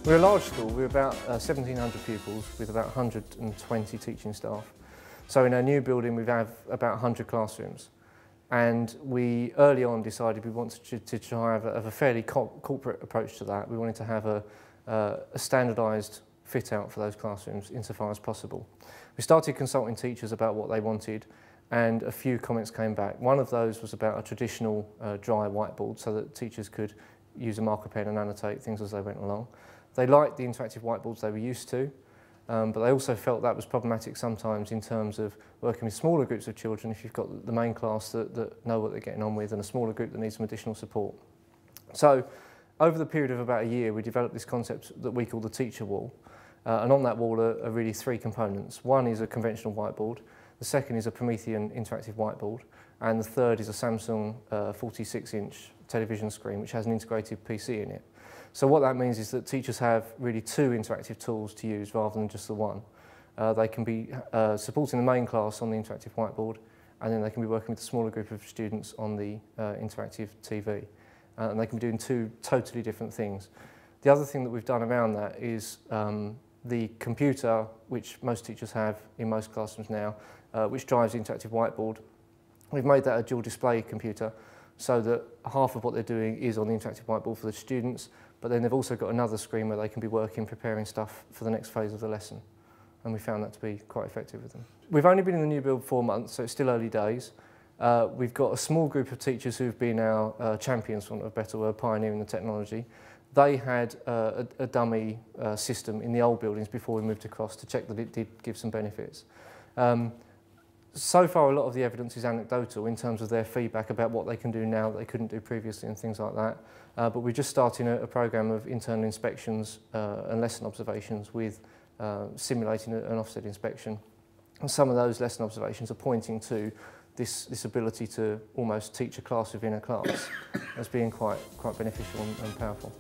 We're a large school, we're about 1,700 pupils with about 120 teaching staff. So in our new building we have about 100 classrooms. And we early on decided we wanted to try have a fairly corporate approach to that. We wanted to have a standardised fit out for those classrooms insofar as possible. We started consulting teachers about what they wanted, and a few comments came back. One of those was about a traditional dry whiteboard so that teachers could use a marker pen and annotate things as they went along. They liked the interactive whiteboards they were used to, but they also felt that was problematic sometimes in terms of working with smaller groups of children if you've got the main class that know what they're getting on with and a smaller group that needs some additional support. So over the period of about a year we developed this concept that we call the teacher wall, and on that wall are really three components. One is a conventional whiteboard, the second is a Promethean interactive whiteboard, and the third is a Samsung 46-inch television screen which has an integrated PC in it. So what that means is that teachers have really two interactive tools to use rather than just the one. They can be supporting the main class on the interactive whiteboard, and then they can be working with a smaller group of students on the interactive TV. And they can be doing two totally different things. The other thing that we've done around that is the computer, which most teachers have in most classrooms now, which drives the interactive whiteboard. We've made that a dual display computer so that half of what they're doing is on the interactive whiteboard for the students, but then they've also got another screen where they can be working, preparing stuff for the next phase of the lesson. And we found that to be quite effective with them. We've only been in the new build 4 months, so it's still early days. We've got a small group of teachers who've been our champions, for want of a better word, pioneering the technology. They had a dummy system in the old buildings before we moved across to check that it did give some benefits. So far, a lot of the evidence is anecdotal in terms of their feedback about what they can do now that they couldn't do previously and things like that. But we're just starting a programme of internal inspections and lesson observations with simulating an offset inspection. And some of those lesson observations are pointing to this ability to almost teach a class within a class as being quite beneficial and powerful.